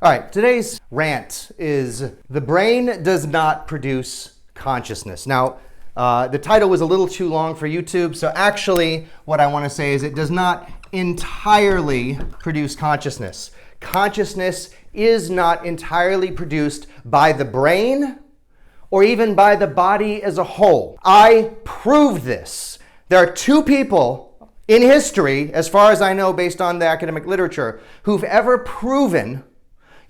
All right, today's rant is the brain does not produce consciousness. Now, the title was a little too long for YouTube, so actually what I want to say is it does not entirely produce consciousness. Consciousness is not entirely produced by the brain or even by the body as a whole. I proved this. There are two people in history, as far as I know based on the academic literature, who've ever proven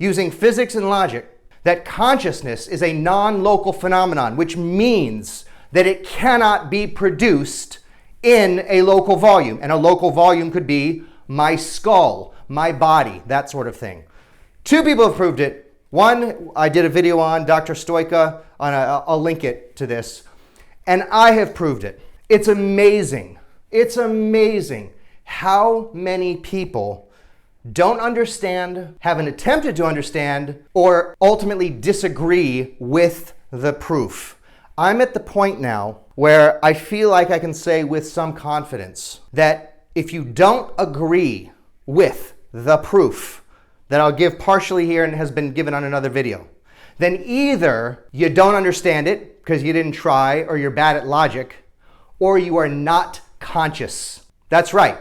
using physics and logic that consciousness is a non-local phenomenon, which means that it cannot be produced in a local volume. And a local volume could be my skull, my body, that sort of thing. Two people have proved it. One, I did a video on, Dr. Stoika, I'll link it to this. And I have proved it. It's amazing. It's amazing how many people don't understand, haven't attempted to understand, or ultimately disagree with the proof. I'm at the point now where I feel like I can say with some confidence that if you don't agree with the proof that I'll give partially here and has been given on another video, then either you don't understand it because you didn't try or you're bad at logic, or you are not conscious. That's right.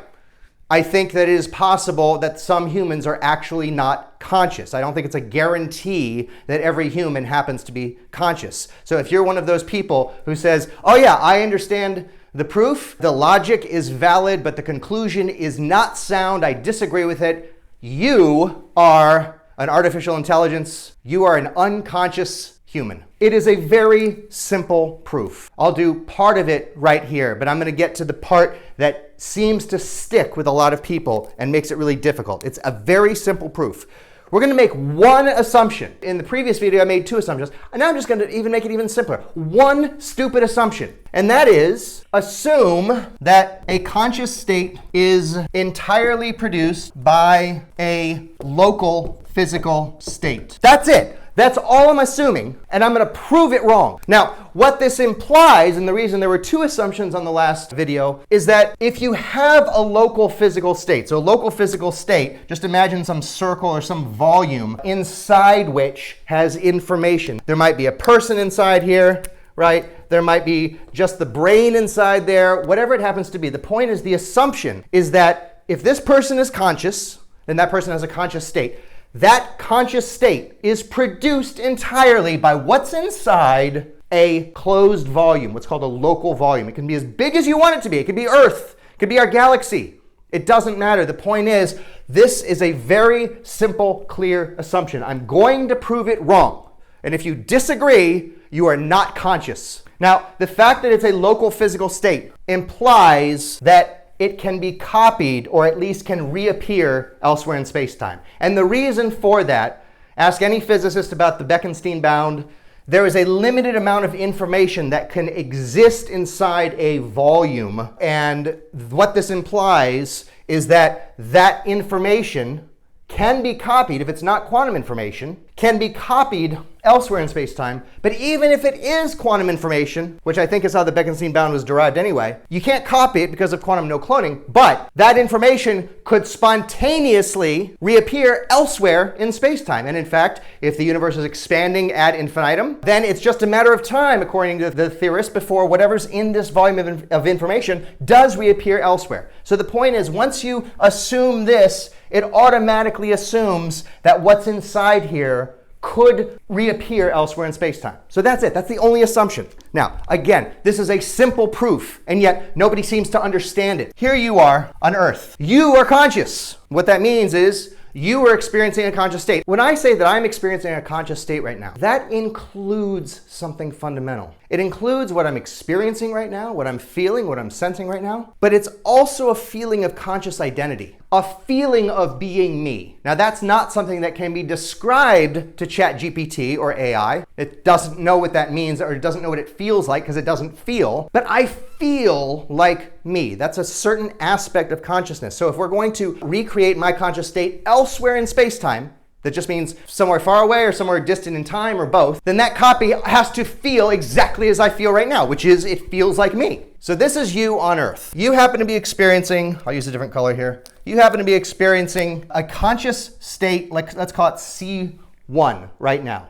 I think that it is possible that some humans are actually not conscious. I don't think it's a guarantee that every human happens to be conscious. So if you're one of those people who says, oh yeah, I understand the proof, the logic is valid, but the conclusion is not sound, I disagree with it, you are an artificial intelligence, you are an unconscious human. It is a very simple proof. I'll do part of it right here, but I'm going to get to the part that seems to stick with a lot of people and makes it really difficult. It's a very simple proof. We're going to make one assumption. In the previous video, I made two assumptions, and now I'm just going to even make it even simpler. One stupid assumption, and that is assume that a conscious state is entirely produced by a local physical state. That's it. That's all I'm assuming, and I'm going to prove it wrong. Now, what this implies, and the reason there were two assumptions on the last video, is that if you have a local physical state, so a local physical state, just imagine some circle or some volume inside which has information. There might be a person inside here, right? There might be just the brain inside there, whatever it happens to be. The point is, the assumption is that if this person is conscious, then that person has a conscious state. That conscious state is produced entirely by what's inside a closed volume, what's called a local volume. It can be as big as you want it to be. It could be Earth. It could be our galaxy. It doesn't matter. The point is, this is a very simple, clear assumption. I'm going to prove it wrong. And if you disagree, you are not conscious. Now, the fact that it's a local physical state implies that it can be copied or at least can reappear elsewhere in space-time. And the reason for that, ask any physicist about the Bekenstein bound, there is a limited amount of information that can exist inside a volume. And what this implies is that that information can be copied, if it's not quantum information, can be copied elsewhere in space-time. But even if it is quantum information, which I think is how the Bekenstein bound was derived anyway, you can't copy it because of quantum no cloning, but that information could spontaneously reappear elsewhere in space-time. And in fact, if the universe is expanding ad infinitum, then it's just a matter of time, according to the theorist, before whatever's in this volume of information does reappear elsewhere. So the point is, once you assume this, it automatically assumes that what's inside here could reappear elsewhere in space-time. So that's it. That's the only assumption. Now, again, this is a simple proof, and yet nobody seems to understand it. Here you are on Earth. You are conscious. What that means is you are experiencing a conscious state. When I say that I'm experiencing a conscious state right now, that includes something fundamental. It includes what I'm experiencing right now, what I'm feeling, what I'm sensing right now, but it's also a feeling of conscious identity, a feeling of being me. Now, that's not something that can be described to ChatGPT or AI. It doesn't know what that means, or it doesn't know what it feels like because it doesn't feel, but I feel like me. That's a certain aspect of consciousness. So if we're going to recreate my conscious state elsewhere in space-time, that just means somewhere far away or somewhere distant in time or both, then that copy has to feel exactly as I feel right now, which is it feels like me. So this is you on Earth. You happen to be experiencing, I'll use a different color here, you happen to be experiencing a conscious state, like let's call it C1 right now.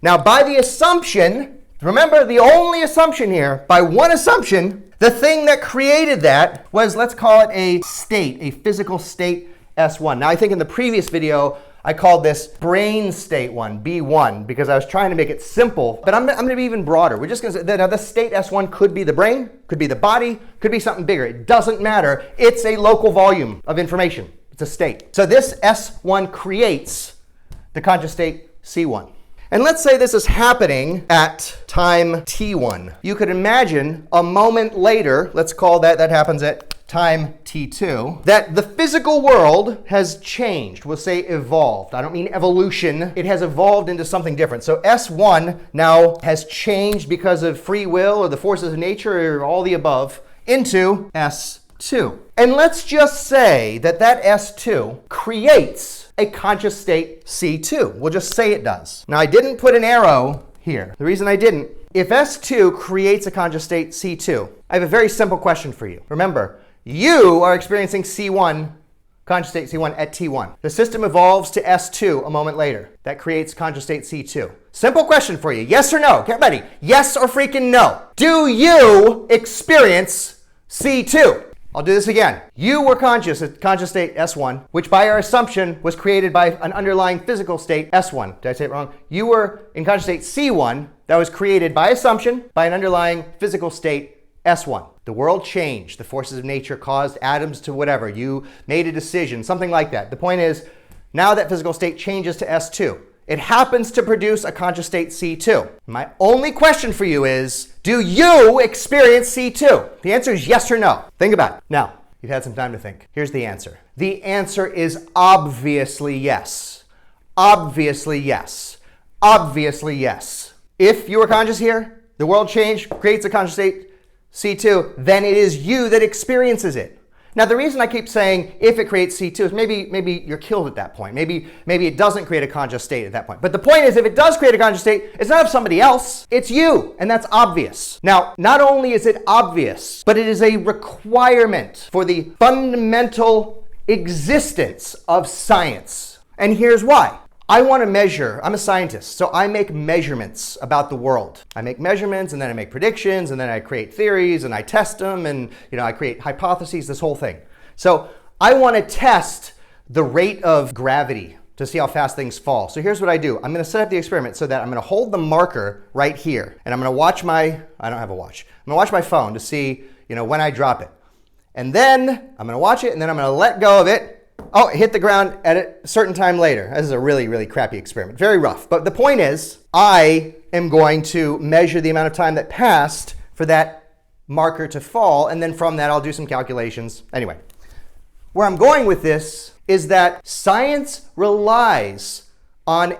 Now by the assumption, remember the only assumption here, by one assumption, the thing that created that was, let's call it a state, a physical state S1. Now I think in the previous video, I called this brain state 1, B1, because I was trying to make it simple, but I'm going to be even broader. We're just going to say that the state S1 could be the brain, could be the body, could be something bigger. It doesn't matter. It's a local volume of information. It's a state. So this S1 creates the conscious state C1. And let's say this is happening at time T1. You could imagine a moment later, let's call that happens at time T2, that the physical world has changed. We'll say evolved. I don't mean evolution. It has evolved into something different. So S1 now has changed because of free will or the forces of nature or all the above into S2. And let's just say that S2 creates a conscious state C2. We'll just say it does. Now I didn't put an arrow here. The reason I didn't, if S2 creates a conscious state C2, I have a very simple question for you. Remember, you are experiencing C1, conscious state C1 at T1. The system evolves to S2 a moment later. That creates conscious state C2. Simple question for you, yes or no? Get ready, yes or freaking no. Do you experience C2? I'll do this again. You were conscious at conscious state S1, which by our assumption was created by an underlying physical state S1. Did I say it wrong? You were in conscious state C1 that was created by assumption by an underlying physical state S1. The world changed. The forces of nature caused atoms to whatever. You made a decision, something like that. The point is, now that physical state changes to S2. It happens to produce a conscious state C2. My only question for you is, do you experience C2? The answer is yes or no. Think about it. Now, you've had some time to think. Here's the answer. The answer is obviously yes. Obviously yes. Obviously yes. If you are conscious here, the world changed, creates a conscious state C2, then it is you that experiences it. Now, the reason I keep saying if it creates C2 is maybe you're killed at that point. Maybe it doesn't create a conscious state at that point. But the point is, if it does create a conscious state, it's not of somebody else. It's you, and that's obvious. Now, not only is it obvious, but it is a requirement for the fundamental existence of science. And here's why. I want to measure. I'm a scientist, so I make measurements about the world. I make measurements, and then I make predictions, and then I create theories, and I test them, and I create hypotheses, this whole thing. So I want to test the rate of gravity to see how fast things fall. So here's what I do. I'm going to set up the experiment so that I'm going to hold the marker right here, and I'm going to watch I don't have a watch. I'm going to watch my phone to see, when I drop it. And then I'm going to watch it, and then I'm going to let go of it. Oh, it hit the ground at a certain time later. This is a really, really crappy experiment. Very rough. But the point is, I am going to measure the amount of time that passed for that marker to fall, and then from that I'll do some calculations. Anyway, where I'm going with this is that science relies on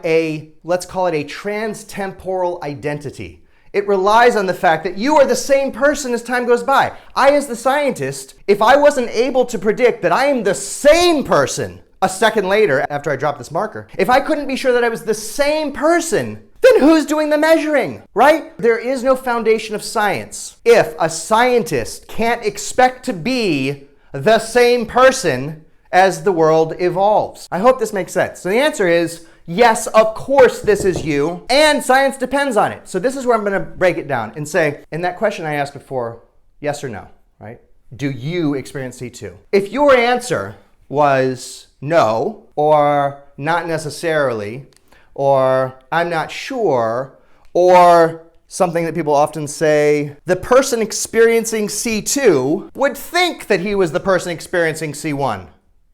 let's call it a transtemporal identity. It relies on the fact that you are the same person as time goes by. I, as the scientist, if I wasn't able to predict that I am the same person a second later after I dropped this marker, if I couldn't be sure that I was the same person, then who's doing the measuring, right? There is no foundation of science if a scientist can't expect to be the same person as the world evolves. I hope this makes sense. So the answer is, yes, of course this is you, and science depends on it. So this is where I'm going to break it down and say, in that question I asked before, yes or no, right? Do you experience C2? If your answer was no, or not necessarily, or I'm not sure, or something that people often say, the person experiencing C2 would think that he was the person experiencing C1.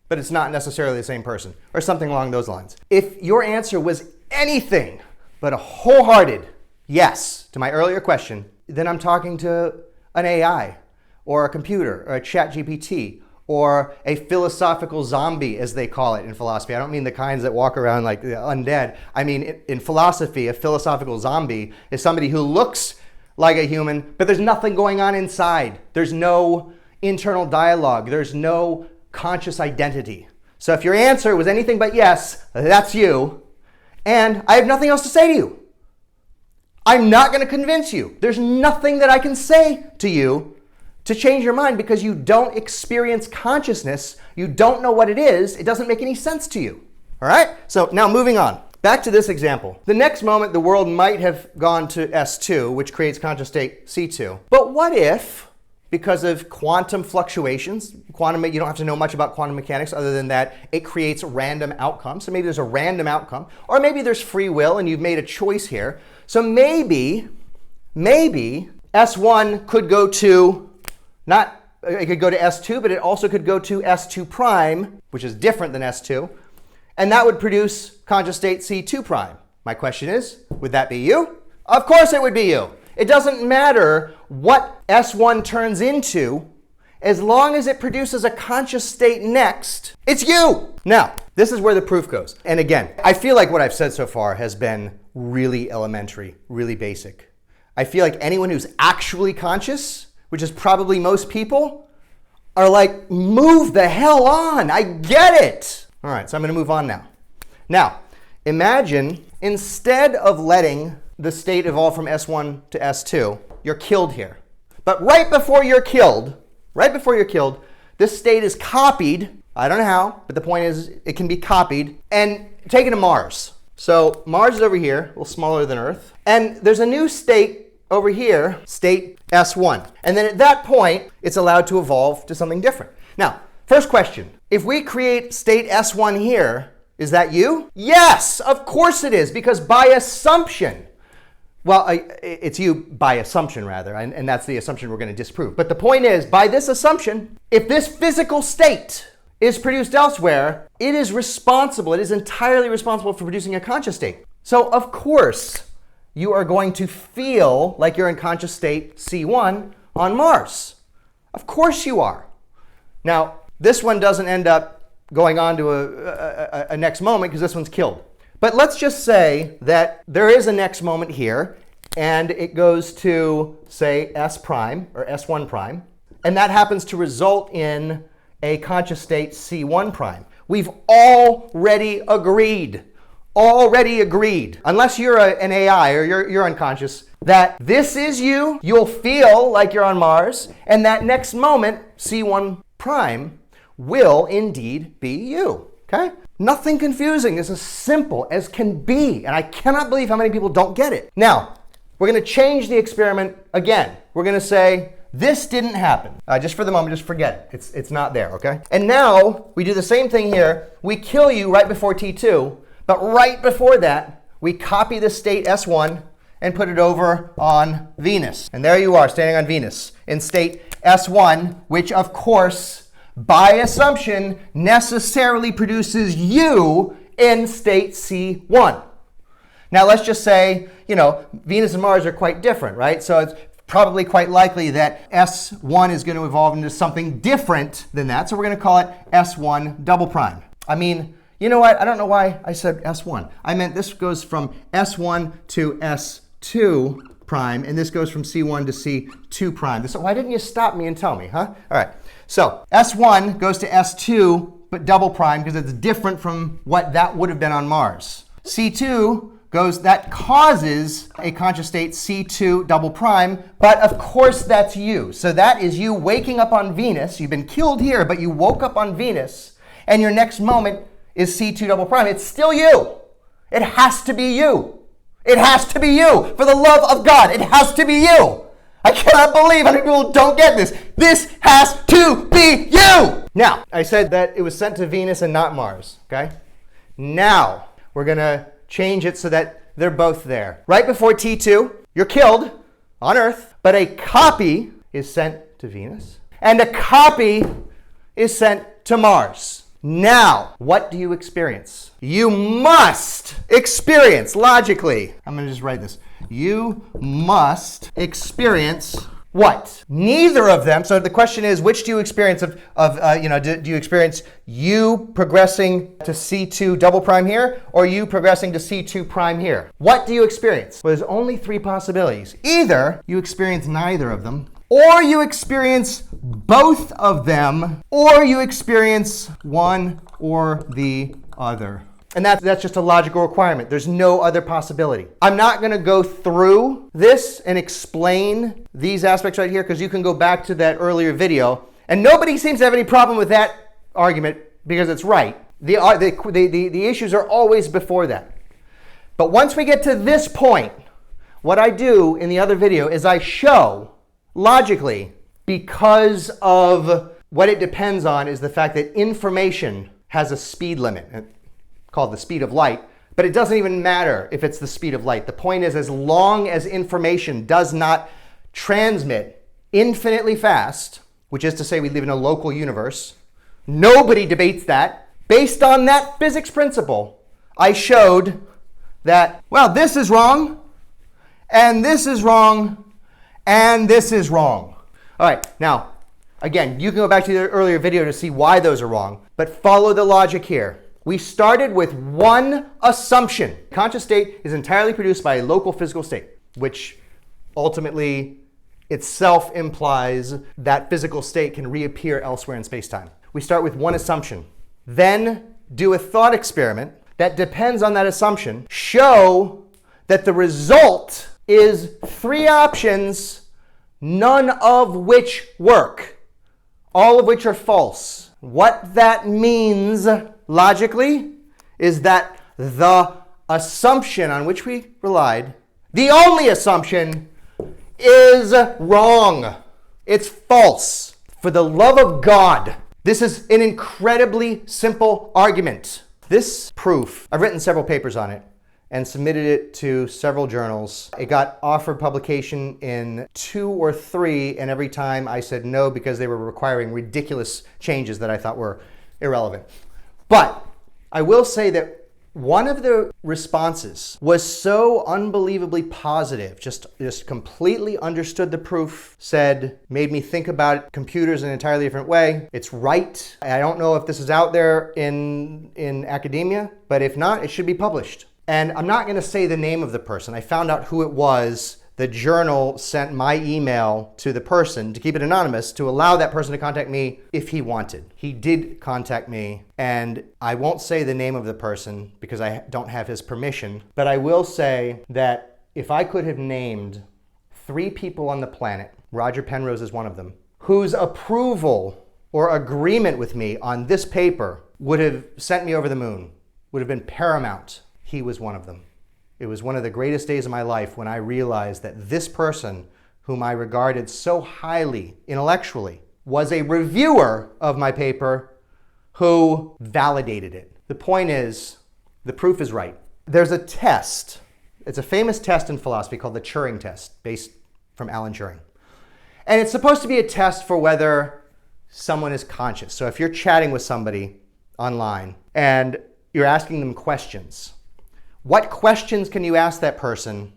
But it's not necessarily the same person, or something along those lines. If your answer was anything but a wholehearted yes to my earlier question, then I'm talking to an AI, or a computer, or a chat GPT, or a philosophical zombie, as they call it in philosophy. I don't mean the kinds that walk around like undead. I mean, in philosophy, a philosophical zombie is somebody who looks like a human, but there's nothing going on inside. There's no internal dialogue. There's no conscious identity. So if your answer was anything but yes, that's you. And I have nothing else to say to you. I'm not going to convince you. There's nothing that I can say to you to change your mind because you don't experience consciousness. You don't know what it is. It doesn't make any sense to you. All right? So now moving on. Back to this example. The next moment, the world might have gone to S2, which creates conscious state C2. But what if, because of quantum fluctuations, you don't have to know much about quantum mechanics other than that it creates random outcomes. So maybe there's a random outcome, or maybe there's free will and you've made a choice here. So maybe S1 could go to, it could go to S2, but it also could go to S2 prime, which is different than S2. And that would produce conscious state C2 prime. My question is, would that be you? Of course it would be you. It doesn't matter what S1 turns into, as long as it produces a conscious state next, it's you. Now, this is where the proof goes. And again, I feel like what I've said so far has been really elementary, really basic. I feel like anyone who's actually conscious, which is probably most people, are like, move the hell on. I get it. All right, so I'm going to move on now. Now, imagine instead of letting the state evolve from S1 to S2, you're killed here. But right before you're killed, this state is copied. I don't know how, but the point is it can be copied and taken to Mars. So Mars is over here, a little smaller than Earth. And there's a new state over here, state S1. And then at that point, it's allowed to evolve to something different. Now, first question. If we create state S1 here, is that you? Yes, of course it is, because by assumption, it's you by assumption rather, and that's the assumption we're going to disprove. But the point is, by this assumption, if this physical state is produced elsewhere, it is entirely responsible for producing a conscious state. So of course, you are going to feel like you're in conscious state C1 on Mars. Of course you are. Now, this one doesn't end up going on to a next moment because this one's killed. But let's just say that there is a next moment here and it goes to, say, S prime or S1 prime, and that happens to result in a conscious state C1 prime. We've already agreed, unless you're an AI or you're unconscious, that this is you, you'll feel like you're on Mars, and that next moment, C1 prime, will indeed be you, okay? Nothing confusing. This is simple as can be, and I cannot believe how many people don't get it. Now, we're going to change the experiment again. We're going to say, this didn't happen. Just for the moment, just forget it. It's not there, okay? And now, we do the same thing here. We kill you right before T2, but right before that, we copy the state S1 and put it over on Venus. And there you are, standing on Venus in state S1, which of course, by assumption, necessarily produces you in state C1. Now let's just say, Venus and Mars are quite different, right? So it's probably quite likely that S1 is going to evolve into something different than that. So we're going to call it S1 double prime. I mean, you know what? I don't know why I said S1. I meant this goes from S1 to S2 prime, and this goes from C1 to C2 prime. So why didn't you stop me and tell me, huh? All right. So S1 goes to S2, but double prime because it's different from what that would have been on Mars. C2 that causes a conscious state C2 double prime, but of course that's you. So that is you waking up on Venus. You've been killed here, but you woke up on Venus, and your next moment is C2 double prime. It's still you. It has to be you. It has to be you. For the love of God, it has to be you. I cannot believe how many people don't get this. This has to be you. Now, I said that it was sent to Venus and not Mars, okay? Now, we're going to change it so that they're both there. Right before T2, you're killed on Earth, but a copy is sent to Venus, and a copy is sent to Mars. Now, what do you experience? You must experience, logically, I'm going to just write this. You must experience what? Neither of them. So the question is, which do you experience do you experience you progressing to C2 double prime here, or you progressing to C2 prime here? What do you experience? Well, there's only three possibilities. Either you experience neither of them, or you experience both of them, or you experience one or the other. And that's just a logical requirement. There's no other possibility. I'm not going to go through this and explain these aspects right here, because you can go back to that earlier video. And nobody seems to have any problem with that argument because it's right. The issues are always before that. But once we get to this point, what I do in the other video is I show logically, because of what it depends on is the fact that information has a speed limit called the speed of light, but it doesn't even matter if it's the speed of light. The point is, as long as information does not transmit infinitely fast, which is to say we live in a local universe, nobody debates that. Based on that physics principle, I showed that, well, this is wrong, and this is wrong, and this is wrong. All right, now, again, you can go back to the earlier video to see why those are wrong, but follow the logic here. We started with one assumption. Conscious state is entirely produced by a local physical state, which ultimately itself implies that physical state can reappear elsewhere in space-time. We start with one assumption, then do a thought experiment that depends on that assumption, show that the result is three options, none of which work, all of which are false. What that means logically is that the assumption on which we relied, the only assumption, is wrong. It's false. For the love of God, this is an incredibly simple argument. This proof, I've written several papers on it and submitted it to several journals. It got offered publication in 2 or 3, and every time I said no because they were requiring ridiculous changes that I thought were irrelevant. But I will say that one of the responses was so unbelievably positive, just completely understood the proof, made me think about computers in an entirely different way. It's right. I don't know if this is out there in academia, but if not, it should be published. And I'm not going to say the name of the person. I found out who it was. The journal sent my email to the person to keep it anonymous, to allow that person to contact me if he wanted. He did contact me, and I won't say the name of the person because I don't have his permission, but I will say that if I could have named 3 people on the planet, Roger Penrose is one of them, whose approval or agreement with me on this paper would have sent me over the moon, would have been paramount, he was one of them. It was one of the greatest days of my life when I realized that this person, whom I regarded so highly intellectually, was a reviewer of my paper who validated it. The point is, the proof is right. There's a test. It's a famous test in philosophy called the Turing test, based from Alan Turing. And it's supposed to be a test for whether someone is conscious. So if you're chatting with somebody online and you're asking them questions, what questions can you ask that person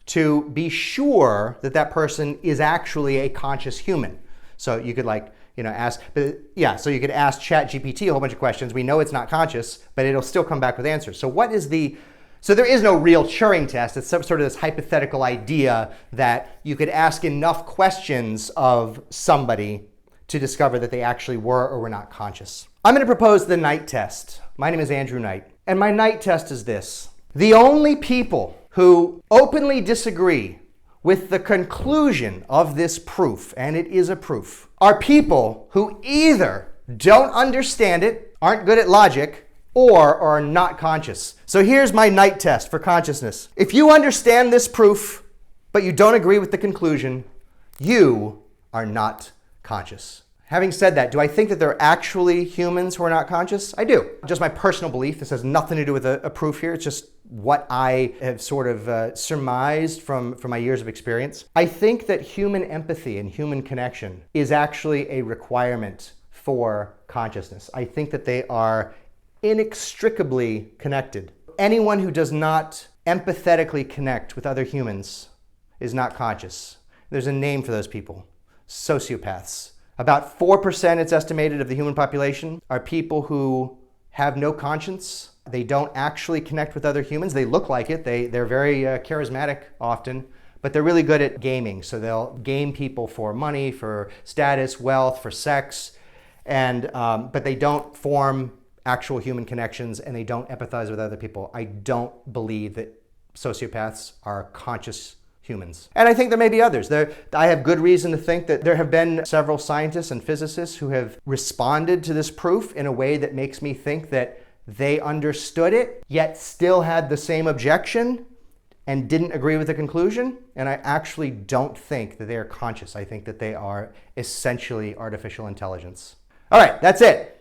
to be sure that that person is actually a conscious human? So you could ask, so you could ask ChatGPT a whole bunch of questions. We know it's not conscious, but it'll still come back with answers. So there is no real Turing test. It's some sort of this hypothetical idea that you could ask enough questions of somebody to discover that they actually were or were not conscious. I'm going to propose the Knight test. My name is Andrew Knight, and my Knight test is this. The only people who openly disagree with the conclusion of this proof, and it is a proof, are people who either don't understand it, aren't good at logic, or are not conscious. So here's my Knight test for consciousness. If you understand this proof, but you don't agree with the conclusion, you are not conscious. Having said that, do I think that there are actually humans who are not conscious? I do. Just my personal belief. This has nothing to do with a proof here. It's just what I have sort of surmised from my years of experience. I think that human empathy and human connection is actually a requirement for consciousness. I think that they are inextricably connected. Anyone who does not empathetically connect with other humans is not conscious. There's a name for those people: sociopaths. About 4%, it's estimated, of the human population are people who have no conscience. They don't actually connect with other humans. They look like it. They're very charismatic often, but they're really good at gaming. So they'll game people for money, for status, wealth, for sex, and but they don't form actual human connections and they don't empathize with other people. I don't believe that sociopaths are conscious humans. And I think there may be others. I have good reason to think that there have been several scientists and physicists who have responded to this proof in a way that makes me think that they understood it, yet still had the same objection and didn't agree with the conclusion. And I actually don't think that they are conscious. I think that they are essentially artificial intelligence. All right, that's it.